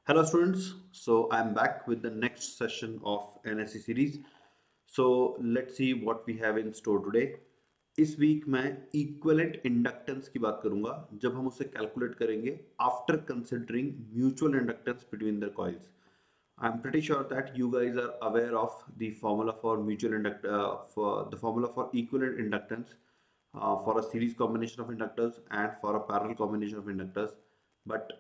Hello students, so I'm back with the next session of NSE series. So let's see what we have in store today. इस week मैं equivalent inductance की बात करूंगा जब हम उसे कैलकुलेट करेंगे after considering mutual inductance between the coils. I'm pretty sure that you guys are aware of the formula for for the formula for equivalent inductance for a series combination of inductors and for a parallel combination of inductors. But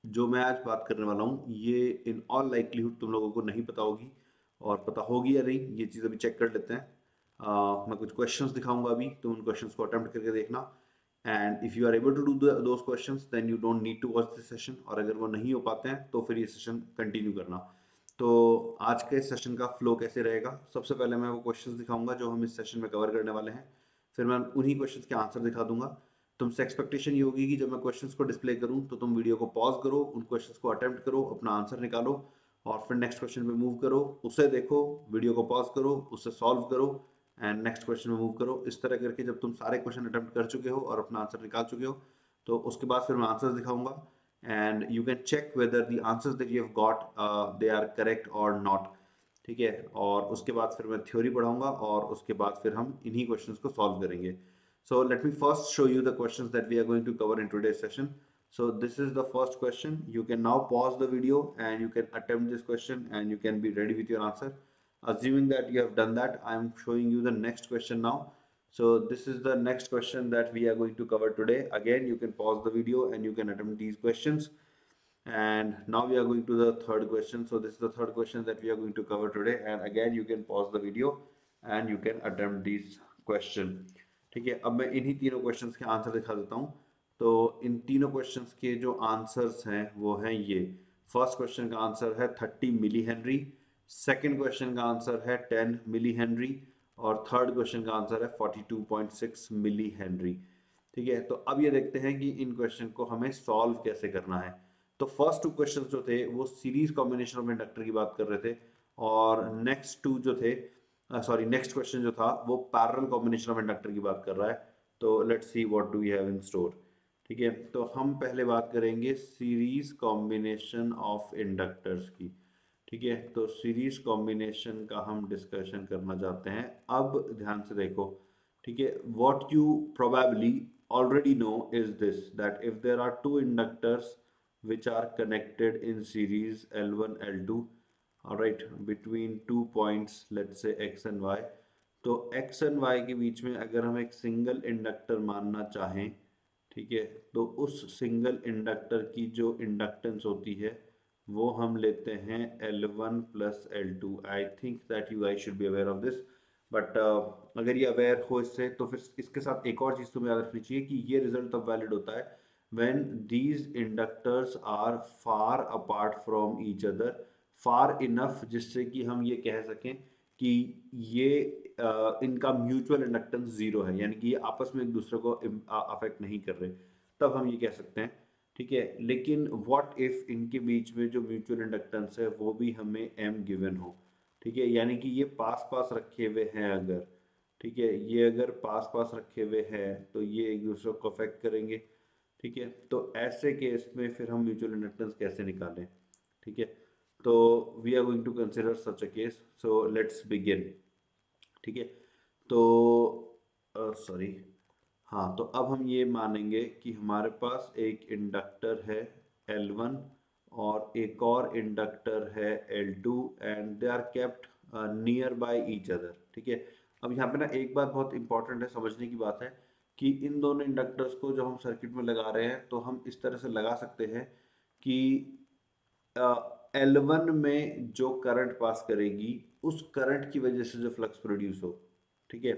जो मैं आज बात करने वाला हूँ ये in all likelihood तुम लोगों को नहीं पता होगी, और पता होगी या नहीं ये चीज़ अभी चेक कर लेते हैं. मैं कुछ क्वेश्चंस दिखाऊंगा अभी, तुम उन क्वेश्चंस को अटेम्प्ट करके देखना. And if you are able to do those questions then you don't need to watch this session, और अगर वो नहीं हो पाते हैं तो फिर ये सेशन कंटिन्यू करना. तो आज के सेशन का फ्लो कैसे रहेगा, सबसे पहले मैं वो क्वेश्चंस दिखाऊंगा जो हम इस सेशन में कवर करने वाले हैं. फिर मैं उन्हीं क्वेश्चंस के आंसर दिखा दूंगा. तुमसे एक्सपेक्टेशन ये होगी कि जब मैं क्वेश्चंस को डिस्प्ले करूं तो तुम वीडियो को पॉज करो, उन क्वेश्चंस को अटेम्प्ट करो, अपना आंसर निकालो और फिर नेक्स्ट क्वेश्चन पे मूव करो. उसे देखो, वीडियो को पॉज करो, उसे सॉल्व करो एंड नेक्स्ट क्वेश्चन में मूव करो. इस तरह करके जब तुम सारे क्वेश्चन अटेम्प्ट कर चुके हो और अपना आंसर निकाल चुके हो तो उसके बाद फिर मैं आंसर्स दिखाऊंगा and you can check whether the answers that you have got they are correct और नॉट. ठीक है, और उसके बाद फिर मैं थ्योरी पढ़ाऊंगा और उसके बाद फिर हम इन्हीं क्वेश्चंस को सॉल्व करेंगे. So let me first show you the questions that we are going to cover in today's session. So this is the first question. You can now pause the video and you can attempt this question and you can be ready with your answer. Assuming that you have done that, I am showing you the next question now. So this is the next question that we are going to cover today. Again, you can pause the video and you can attempt these questions. And now we are going to the third question. So this is the third question that we are going to cover today. And again, you can pause the video and you can attempt these question. ठीक है, अब मैं इन्हीं तीनों questions के answer दिखा देता हूँ. तो इन तीनों क्वेश्चंस के जो आंसर्स हैं वो हैं ये. फर्स्ट क्वेश्चन का आंसर है 30 मिली हेनरी, सेकेंड क्वेश्चन का आंसर है 10 मिली हेनरी और थर्ड क्वेश्चन का आंसर है 42.6 मिली हेनरी. ठीक है, तो अब ये देखते हैं कि इन क्वेश्चन को हमें सॉल्व कैसे करना है. तो फर्स्ट टू क्वेश्चंस जो थे वो सीरीज कॉम्बिनेशन ऑफ इंडक्टर की बात कर रहे थे, और नेक्स्ट टू जो थे, सॉरी नेक्स्ट क्वेश्चन जो था वो पैरेलल कॉम्बिनेशन ऑफ इंडक्टर की बात कर रहा है. तो let's see what do we have in store. ठीक है, तो हम पहले बात करेंगे सीरीज कॉम्बिनेशन ऑफ इंडक्टर्स की. ठीक है, तो सीरीज कॉम्बिनेशन का हम डिस्कशन करना चाहते हैं. अब ध्यान से देखो. ठीक है, what you probably already know is this, that if there are two inductors which are connected in series L1 L2, all right, between 2 points, let's say x and y. तो x and y के बीच में अगर हम एक single inductor मानना चाहें, ठीक है, तो उस सिंगल इंडक्टर की जो इंडक्टेंस होती है वो हम लेते हैं L1 plus L2. I think that you I should be aware of this. But अगर ये अवेयर हो इससे तो फिर इसके साथ एक और चीज़ तुम्हें याद रखनी चाहिए कि ये रिजल्ट तब वैलिड होता है when these inductors are far apart from each other, far enough जिससे कि हम ये कह सकें कि ये इनका म्यूचुअल इंडक्टेंस जीरो है, यानी कि ये आपस में एक दूसरे को अफेक्ट नहीं कर रहे, तब हम ये कह सकते हैं. ठीक है, लेकिन व्हाट इफ इनके बीच में जो म्यूचुअल इंडक्टेंस है वो भी हमें m गिवन हो. ठीक है, यानी कि ये पास पास रखे हुए हैं अगर, ठीक है, ये अगर पास पास रखे हुए हैं तो ये एक दूसरे को अफेक्ट करेंगे. ठीक है, तो ऐसे केस में फिर हम म्यूचुअल इंडक्टेंस कैसे निकालें. ठीक है, तो we are going to consider such a case. So let's begin. ठीक है, तो सॉरी, हाँ, तो अब हम ये मानेंगे कि हमारे पास एक इंडक्टर है L1 और एक और इंडक्टर है L2 and they are kept near by each other. ठीक है, अब यहाँ पे ना एक बात बहुत इंपॉर्टेंट है, समझने की बात है कि इन दोनों इंडक्टर्स को जब हम सर्किट में लगा रहे हैं तो हम इस तरह से लगा सकते हैं कि L1 में जो करंट पास करेगी उस करंट की वजह से जो फ्लक्स प्रोड्यूस हो. ठीक है,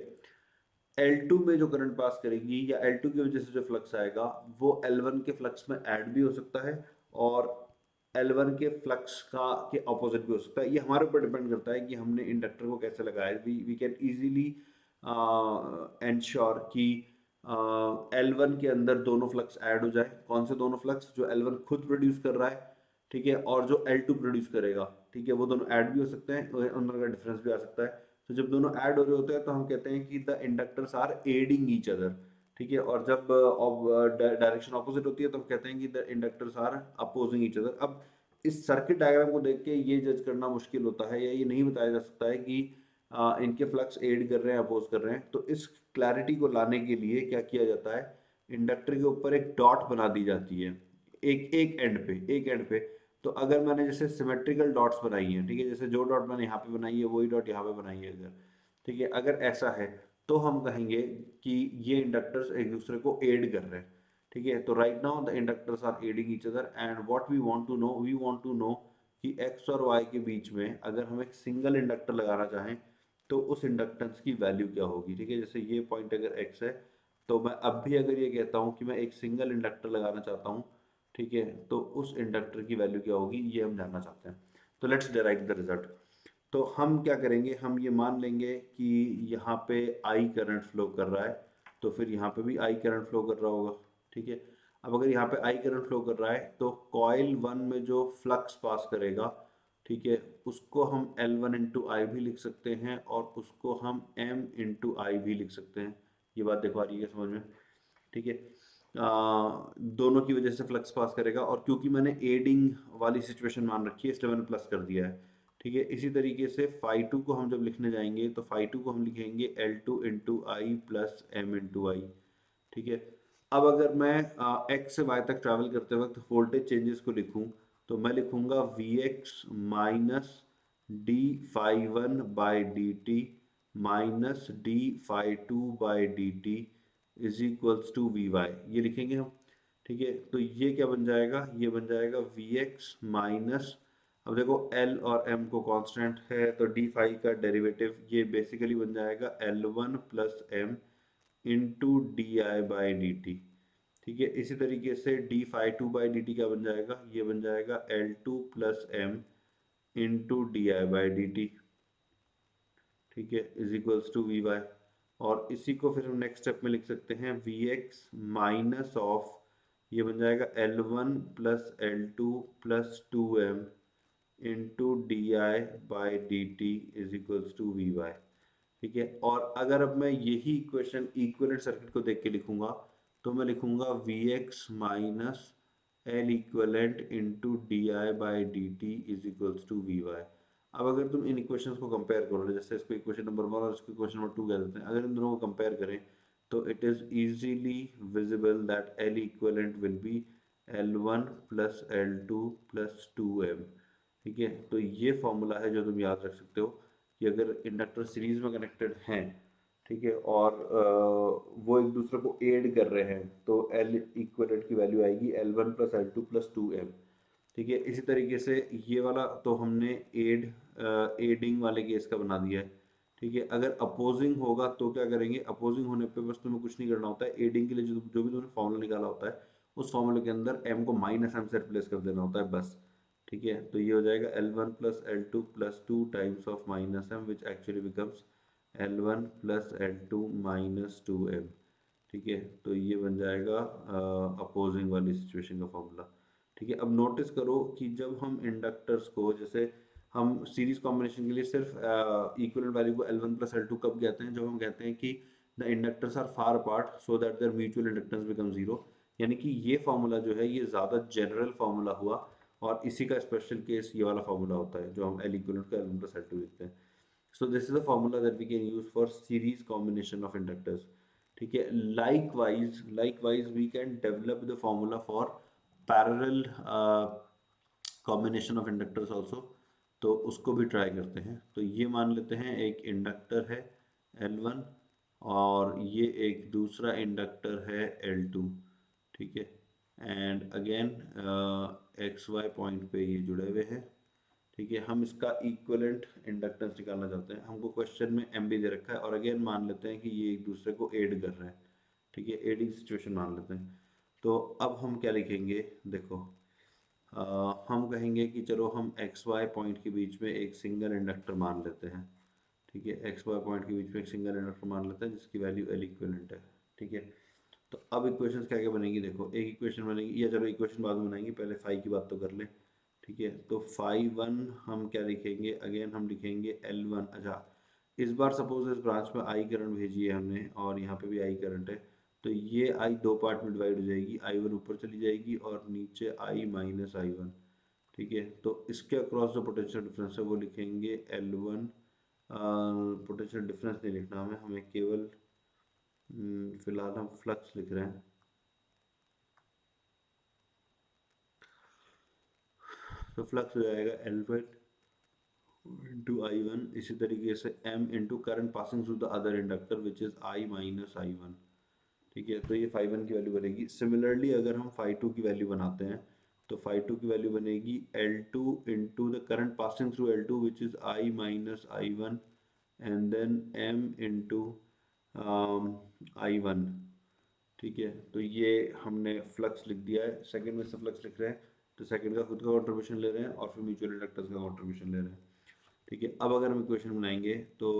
L2 में जो करंट पास करेगी या L2 की वजह से जो फ्लक्स आएगा वो L1 के फ्लक्स में ऐड भी हो सकता है और L1 के फ्लक्स का के ऑपोजिट भी हो सकता है. ये हमारे ऊपर डिपेंड करता है कि हमने इंडक्टर को कैसे लगाया. वी कैन इजीली एंश्योर कि L1 के अंदर दोनों फ्लक्स ऐड हो जाए. कौन से दोनों फ्लक्स? जो L1 खुद प्रोड्यूस कर रहा है, ठीक है, और जो L2 प्रोड्यूस करेगा. ठीक है, वो दोनों ऐड भी हो सकते हैं, उनका का डिफरेंस भी आ सकता है. तो जब दोनों ऐड हो रहे होते हैं तो हम कहते हैं कि the inductors are adding each other. ठीक है, और जब डायरेक्शन ऑपोजिट होती है तो हम कहते हैं कि the inductors are opposing each other. अब इस सर्किट डायग्राम को देख के ये जज करना मुश्किल होता है या ये नहीं बताया जा सकता है कि इनके फ्लक्स एड कर रहे हैं अपोज कर रहे हैं। तो इस क्लैरिटी को लाने के लिए क्या किया जाता है, इंडक्टर के ऊपर एक डॉट बना दी जाती है एक एक एंड पे। तो अगर मैंने जैसे सिमेट्रिकल डॉट्स बनाई हैं, ठीक है, जैसे जो डॉट मैंने यहाँ पे बनाई है वही डॉट यहाँ पे बनाई है अगर, ठीक है, अगर ऐसा है तो हम कहेंगे कि ये इंडक्टर्स एक दूसरे को एड कर रहे हैं। ठीक है, तो right now the inductors are adding each other and what we want to know कि एक्स और वाई के बीच में अगर हम एक सिंगल इंडक्टर लगाना चाहें तो उस इंडक्टेंस की वैल्यू क्या होगी। ठीक है, जैसे ये पॉइंट अगर एक्स है तो मैं अब भी अगर ये कहता हूँ कि मैं एक सिंगल इंडक्टर लगाना चाहता हूँ, ठीक है, तो उस इंडक्टर की वैल्यू क्या होगी ये हम जानना चाहते हैं। तो लेट्स डिराइव द रिजल्ट। तो हम क्या करेंगे, हम ये मान लेंगे कि यहाँ पे आई करंट फ्लो कर रहा है, तो फिर यहाँ पे भी आई करंट फ्लो कर रहा होगा। ठीक है, अब अगर यहाँ पे आई करंट फ्लो कर रहा है तो कॉइल वन में जो फ्लक्स पास करेगा, ठीक है, उसको हम L1 वन इंटू आई भी लिख सकते हैं और उसको हम M इंटू आई भी लिख सकते हैं। ये बात देखो आ रही है समझ में। ठीक है, दोनों की वजह से फ्लक्स पास करेगा और क्योंकि मैंने एडिंग वाली सिचुएशन मान रखी है इसलिए मैंने प्लस कर दिया है। ठीक है, इसी तरीके से फाई टू को हम जब लिखने जाएंगे तो फाई टू को हम लिखेंगे L2 इंटू आई प्लस एम इंटू आई। ठीक है, अब अगर मैं एक्स से वाई तक ट्रैवल करते वक्त वोल्टेज चेंजेस को लिखूं तो मैं लिखूंगा V X minus D phi one by D T minus D phi two by D T is equals to V Y, ये लिखेंगे हम। ठीक है, तो ये क्या बन जाएगा, ये बन जाएगा वी एक्स माइनस, अब देखो L और M को कांस्टेंट है तो डी फाई का डेरिवेटिव ये बेसिकली बन जाएगा L1 plus M into D I by D T. ठीक है, इसी तरीके से D phi two by D T क्या बन जाएगा, ये बन जाएगा L2 plus M into D I by D T. ठीक है, is equals to V Y. और इसी को फिर हम नेक्स्ट स्टेप में लिख सकते हैं वी एक्स माइनस ऑफ, ये बन जाएगा L1 plus L2 plus two M into D I by D T is equals to V Y. ठीक है, और अगर अब मैं यही इक्वेशन इक्विवेलेंट सर्किट को देख के लिखूंगा तो मैं लिखूंगा V X minus L equivalent into D I by D T is equals to V Y. अब अगर तुम इन इक्वेशंस को कंपेयर करो, जैसे इसको इक्वेशन नंबर वन और इसको इक्वेशन नंबर टू कह देते हैं, अगर इन दोनों को कंपेयर करें तो it is easily visible that L equivalent will be L1 plus L2 plus two M. ठीक है, तो ये फॉर्मूला है जो तुम याद रख सकते हो कि अगर इंडक्टर सीरीज में कनेक्टेड हैं, ठीक है, और वो एक दूसरे को एड कर रहे हैं तो L इक्वलेंट की वैल्यू आएगी L1 plus L2 plus two M. ठीक है, इसी तरीके से ये वाला तो हमने एडिंग वाले केस का बना दिया है। ठीक है, अगर अपोजिंग होगा तो क्या करेंगे, अपोजिंग होने पे बस तुम्हें कुछ नहीं करना होता है, एडिंग के लिए जो भी तुमने फॉर्मूला निकाला होता है उस फॉर्मूले के अंदर m को माइनस एम से रिप्लेस कर देना होता है बस। ठीक है, तो ये हो जाएगा L1 plus L2 plus two times of minus M which actually becomes L1 plus L2 minus two M. ठीक है, तो ये बन जाएगा अपोजिंग वाली सिचुएशन का फॉर्मूला। ठीक है, अब नोटिस करो कि जब हम इंडक्टर्स को, जैसे हम सीरीज कॉम्बिनेशन के लिए सिर्फ इक्विवेलेंट वैल्यू को L1 प्लस L2 कब कहते हैं, जब हम कहते हैं कि the inductors are far apart so that their mutual inductance become zero. यानी कि ये फार्मूला जो है ये ज़्यादा जनरल फार्मूला हुआ और इसी का स्पेशल केस ये वाला फार्मूला होता है जो हम L इक्विवेलेंट का L1 प्लस L2 लिखते हैं। So this is the formula that we can use for series combination of inductors. ठीक है, likewise we can develop the formula for parallel combination of inductors also. तो उसको भी try करते हैं। तो ये मान लेते हैं एक इंडक्टर है L1 और ये एक दूसरा इंडक्टर है L2। ठीक है, and again X Y point पे ये जुड़े हुए हैं। ठीक है, हम इसका इक्विवेलेंट इंडक्टेंस निकालना चाहते हैं, हमको क्वेश्चन में एम भी दे रखा है और अगेन मान लेते हैं कि ये एक दूसरे को ऐड कर रहे हैं। ठीक है, एडिंग सिचुएशन मान लेते हैं। तो अब हम क्या लिखेंगे, देखो हम कहेंगे कि चलो हम एक्स वाई पॉइंट के बीच में एक सिंगल इंडक्टर मान लेते हैं। ठीक है, एक्स वाई पॉइंट के बीच में एक सिंगल इंडक्टर मान लेते हैं जिसकी वैल्यू एल इक्विवेलेंट है। ठीक है, तो अब इक्वेशंस क्या क्या बनेगी, देखो एक इक्वेशन बनेगी, या चलो इक्वेशन बाद में बनाएंगे, पहले फाई की बात तो कर लें। ठीक है, तो फाई वन हम क्या लिखेंगे, अगेन हम लिखेंगे L1। अच्छा, इस बार सपोज इस ब्रांच में आई करंट भेजी है हमने और यहाँ पे भी आई करंट है, तो ये आई दो पार्ट में डिवाइड हो जाएगी, I1 ऊपर चली जाएगी और नीचे I माइनस I1। ठीक है, तो इसके अक्रॉस जो पोटेंशियल डिफरेंस है वो लिखेंगे L1। पोटेंशियल डिफरेंस नहीं लिखना हमें केवल फिलहाल हम फ्लक्स लिख रहे हैं। तो फ्लक्स हो जाएगा L1 इंटू I1, इसी तरीके से M into current passing through the other inductor which is I minus I1। ठीक है, तो ये फाई वन की वैल्यू बनेगी। सिमिलरली अगर हम फाई टू की वैल्यू बनाते हैं तो फाई टू की वैल्यू बनेगी L2 into the current passing through L2 which is I minus I1 and then M into I1। ठीक है, तो ये हमने फ्लक्स लिख दिया है। सेकंड में से फ्लक्स लिख रहे हैं तो सेकंड का खुद का कंट्रीब्यूशन ले रहे हैं और फिर म्यूचुअल इंडक्टेंस का कंट्रीब्यूशन ले रहे हैं। ठीक है, अब अगर हम इक्वेशन बनाएंगे तो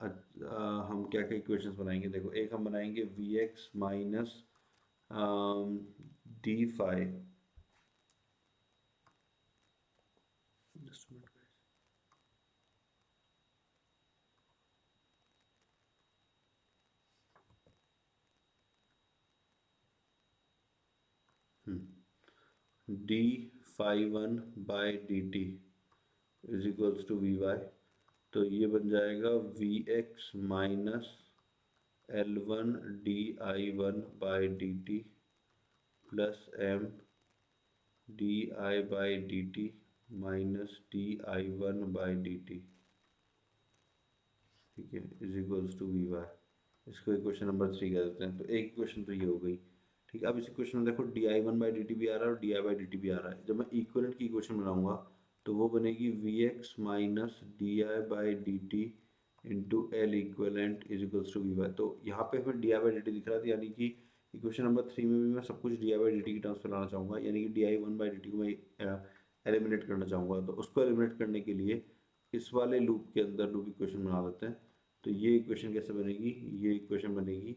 हम क्या क्या इक्वेशंस बनाएंगे। देखो, एक हम बनाएंगे V X minus D five, D five one by D T is equals to V Y. तो ये बन जाएगा V X minus L one D I one by D T plus M D I by D T minus D I one by D T. ठीक है, is equals to V Y. इसको equation number 3 कह देते हैं। तो एक equation तो ये हो गई। ठीक है, अब इस इक्वेशन में देखो D I one by D T भी आ रहा है और D I by D T भी आ रहा है। जब मैं इक्वलेंट की इक्वेशन बनाऊंगा तो वो बनेगी V X minus D I by D T into L equivalent is equals to V Y. तो यहाँ पे हमें D I by D T दिख रहा था, यानी कि इक्वेशन नंबर 3 में भी मैं सब कुछ D I by D T की टर्म्स में लाना चाहूँगा, यानी कि D I one by D T को मैं एलिमिनेट करना चाहूँगा। तो उसको एलिमिनेट करने के लिए इस वाले लूप के अंदर लूप इक्वेशन बना देते हैं। तो ये इक्वेशन कैसे बनेगी, ये इक्वेशन बनेगी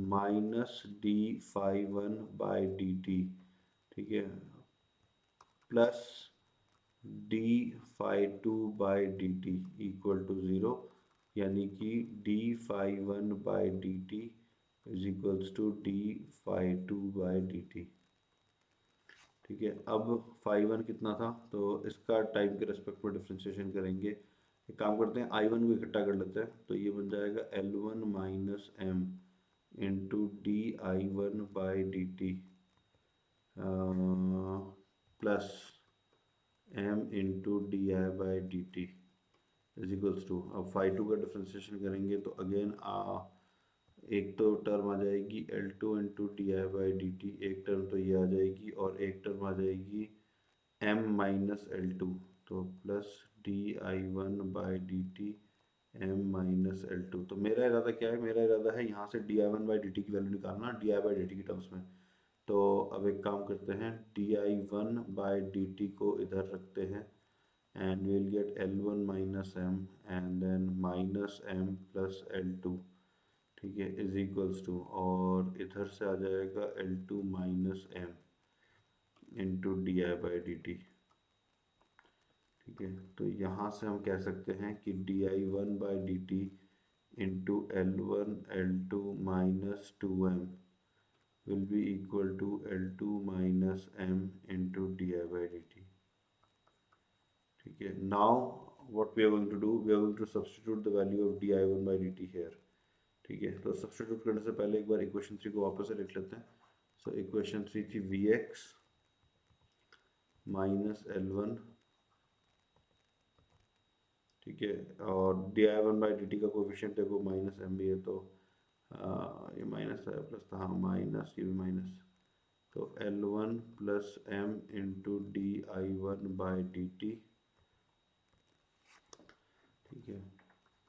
minus D five one by D T, ठीक है, plus D five two by D T equal to zero, यानी कि D five one by D T is equals to D five two by D T. ठीक है, अब five one कितना था तो इसका टाइम के रेस्पेक्ट में डिफ्रेंशिएशन करेंगे। एक काम करते हैं, आई वन को इकट्ठा कर लेते हैं। तो ये बन जाएगा L one minus M into D I one by D T plus M into D I by D T is equals to, अब फाइव टू का डिफ्रेंशिएशन करेंगे तो अगेन एक तो टर्म आ जाएगी L two into D I by D T, एक term तो ये आ जाएगी और एक टर्म आ जाएगी एम माइनस एल टू, तो plus D I one by D T M minus L two. तो मेरा इरादा क्या है, मेरा इरादा है यहाँ से D I one by D T की वैल्यू निकालना D I by D T की टर्म्स में। तो अब एक काम करते हैं, D I one by D T को इधर रखते हैं and we'll get L1 minus M and then minus M plus L2, ठीक है, इज इक्वल्स टू, और इधर से आ जाएगा L2 minus M into D I by D T. ठीक है, तो यहाँ से हम कह सकते हैं कि D I one by D T into L one L two minus two M will be equal to L two minus M into D I by D T. ठीक है, now what we are going to do, we are going to substitute the value of di1 by dt here। ठीक है, तो substitute करने से पहले एक बार equation 3 को वापस से लिख लेते हैं। सो इक्वेशन 3 थी V X minus L one, ठीक है, और D I one by D T का कोफिशिएंट देखो माइनस एम भी है, तो ये माइनस था प्लस था, हाँ माइनस, ये भी माइनस, तो L one plus M into D I one by D T, ठीक है,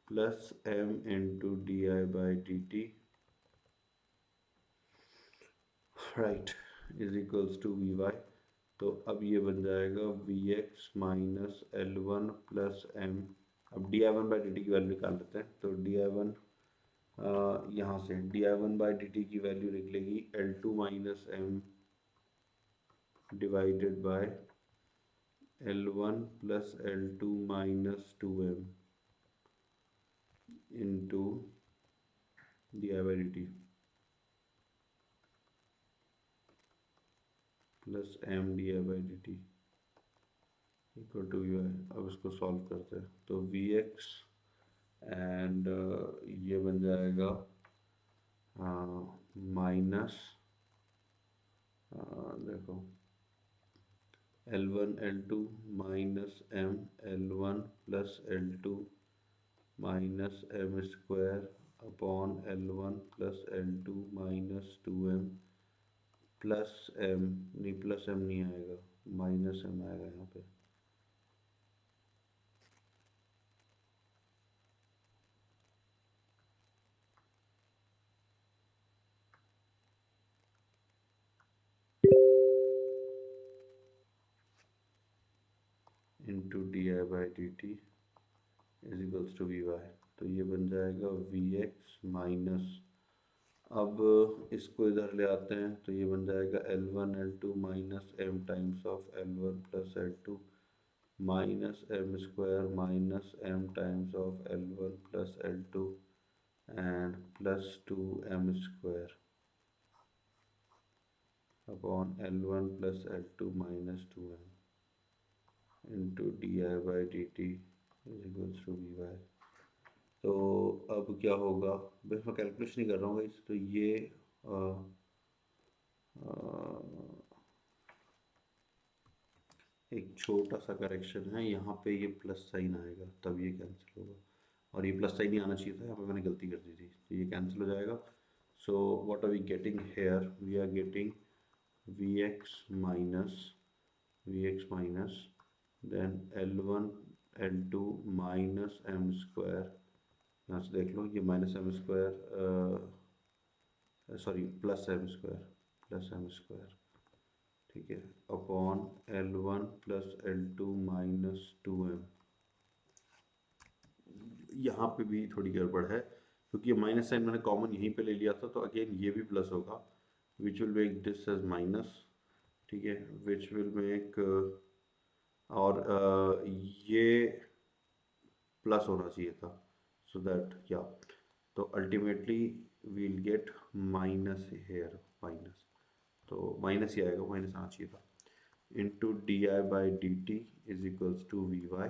plus M into D I by D T, right, is equals to V Y. तो अब ये बन जाएगा V X minus L one plus M. अब D I one by D T की value निकाल लेते हैं। तो डी आई वन यहाँ से D I one by D T की वैल्यू निकलेगी L two minus M divided by L one plus L two minus two M into D I by D T plus M D I by D T equal to V Y. अब इसको solve करते हैं तो we x and ये बन जाएगा minus देखो L one L two minus M L one plus L two minus M square upon L one plus L two minus two M plus M, नहीं प्लस एम नहीं आएगा, minus M आएगा यहाँ पे। Into D I by D T is equals to V Y. तो ये बन जाएगा वी एक्स माइनस, अब इसको इधर ले आते हैं तो ये बन जाएगा L one L two minus M times of L one plus L two minus M square minus M times of L one plus L two and plus two M square upon L one plus L two minus two M into D I by D T is equals to V Y. तो अब क्या होगा, बस मैं calculation ही कर रहा हूँ इस, तो ये आ, आ, एक छोटा सा करेक्शन है, यहाँ पे ये प्लस साइन आएगा तब ये कैंसिल होगा, और ये प्लस साइन ही आना चाहिए था, यहाँ पे मैंने गलती कर दी थी, तो ये कैंसिल हो जाएगा। So what are we getting here, we are getting V X minus then L one L two minus M square, यहाँ से देख लो ये minus M square sorry plus M square ठीक है upon L one plus L two minus two M. यहाँ पे भी थोड़ी गड़बड़ है क्योंकि ये माइनस साइन मैंने कॉमन यहीं पे ले लिया था, तो अगेन ये भी प्लस होगा, which will make this as minus, ठीक है, विच विल मेक और ये प्लस होना चाहिए था, सो दैट या, तो ultimately we'll get minus here, minus, तो माइनस ही आएगा, माइनस आना चाहिए था, into D I by D T is equals to V Y.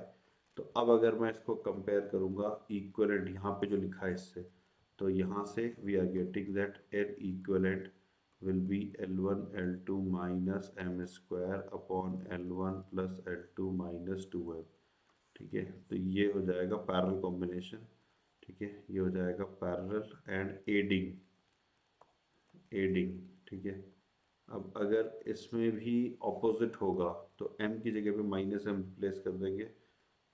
तो अब अगर मैं इसको कंपेयर करूंगा इक्वलेंट यहाँ पे जो लिखा है इससे, तो यहाँ से we are getting that L equivalent will be L one L two minus M square upon L one plus L two minus two M, ठीक है, तो ये हो जाएगा पैरेलल कॉम्बिनेशन, ठीक है, ये हो जाएगा पैरेलल एंड एडिंग, ठीक है। अब अगर इसमें भी ऑपोजिट होगा तो m की जगह पे माइनस एम प्लेस कर देंगे,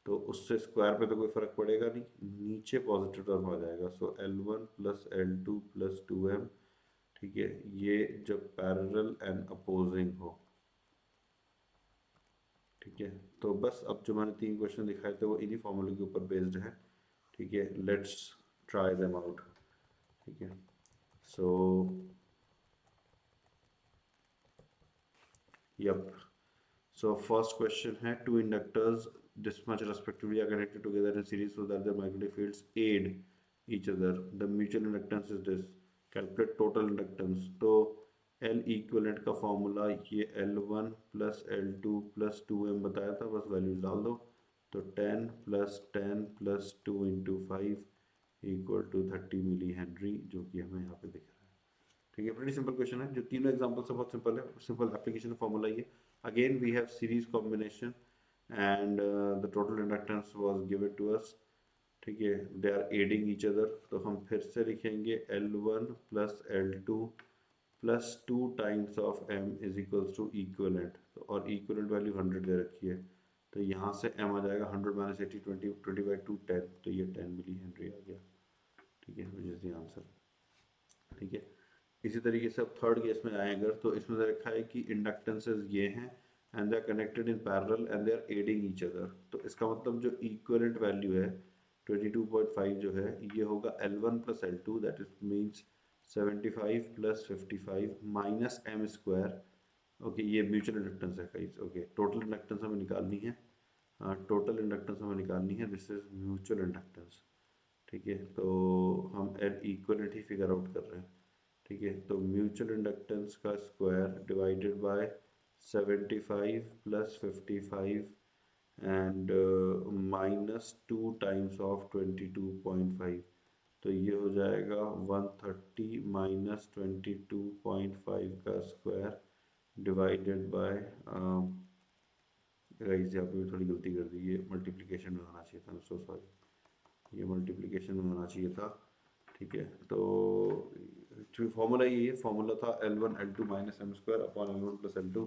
तो उससे स्क्वायर पे तो कोई फर्क पड़ेगा नहीं, नीचे पॉजिटिव टर्म आ जाएगा, so L one plus L two plus two M, ठीक है, ये जब पैरेलल एंड अपोजिंग हो, ठीक है। तो बस अब जो मैंने तीन क्वेश्चन दिखाए थे वो इन्हीं फॉर्मूले के ऊपर बेस्ड है, ठीक है, लेट्स ट्राई देम आउट, ठीक है। So yup, so first question है two inductors this much respectively are connected together in series so that their magnetic fields aid each other, the mutual inductance is this, calculate total inductance। तो L equivalent का formula ये L1 plus L2 plus 2M बताया था, बस values डाल दो, तो 10 plus 2 into 5 equal to 30 milli henry, जो कि हमें यहाँ पे दिख रहा है, ठीक है। प्रीटी सिंपल क्वेश्चन है, जो तीनों एग्जांपल से बहुत सिंपल है, सिंपल एप्लीकेशन फॉर्मूला ये, again we have series combination and the total inductance was given to us, ठीक है, they are adding each other, तो हम फिर से लिखेंगे L1 plus L2 plus 2 times of M is equals to equivalent, तो और इक्वलेंट वैल्यू 100 दे रखी है, तो यहाँ से M आ जाएगा 100 माइनस 80 20 बाई 2 10, तो ये 10 मिली हेनरी आ गया, ठीक है, विच इज द आंसर, ठीक है। इसी तरीके से अब थर्ड केस में आए अगर, तो इसमें रखा है कि इंडक्टेंसेस ये हैं and they are connected in parallel and they are adding each other, तो इसका मतलब जो इक्विवेलेंट वैल्यू है 22.5 जो है ये होगा L1 plus L2 that is means 75 plus 55 minus M square, okay, ये म्यूचुअल इंडक्टेंस है गाइस, ओके, टोटल इंडक्टेंस हमें निकालनी है, टोटल इंडक्टेंस हमें निकालनी है, दिस इज म्यूचुअल इंडक्टेंस, ठीक है, तो हम L इक्विवेलेंट ही फिगर आउट कर रहे हैं, ठीक है, तो म्यूचुअल इंडक्टेंस का square divided by 75 plus 55 and minus 2 times of 22.5, तो ये हो जाएगा 130 माइनस 22.5 का स्क्वायर डिवाइडेड बाय, गाइस यहाँ पे भी थोड़ी गलती कर दी, ये मल्टीप्लिकेशन में होना चाहिए था, सो सॉरी, ये मल्टीप्लिकेशन में होना चाहिए था। ठीक है, तो फॉर्मूला ये फॉर्मूला था L1 L2 minus M square upon L1 plus L2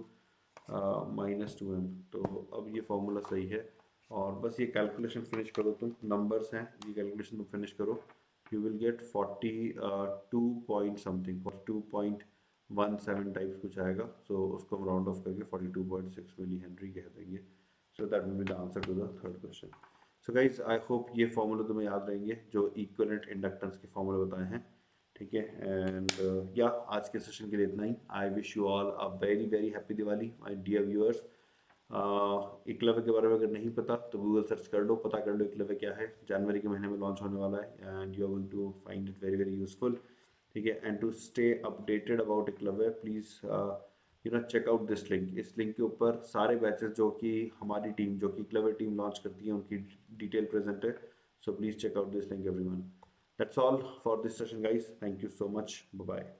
minus 2m। तो अब ये फॉर्मूला सही है, और बस ये कैलकुलेशन फिनिश करो तुम, नंबर्स हैं, ये कैलकुलेशन तुम फिनिश करो, you will get 42 point something, 42.17 types कुछ आएगा। सो उसको हम राउंड ऑफ करके 42.6 मिली हेनरी कह देंगे। So that will be the answer to the third question. So guys I hope ये फॉर्मूला तुम्हें याद रहेंगे जो इक्विवेलेंट इंडक्टेंस के फॉर्मूले बताए हैं। ठीक है, एंड या आज के सेशन के लिए इतना ही। I wish you all a very very happy Diwali my dear viewers. Eklavya के बारे में अगर नहीं पता तो गूगल सर्च कर लो, पता कर लो एकलव्य क्या है। जनवरी के महीने में लॉन्च होने वाला है and you are going to find it very very useful. ठीक है, and to stay updated about Eklavya please check out this link. इस लिंक के ऊपर सारे बैचेस जो कि हमारी टीम, जो कि एकलव्य टीम लॉन्च करती है, उनकी डिटेल प्रेजेंट है। So please check out this link everyone. That's all for this session guys. Thank you so much. Bye bye.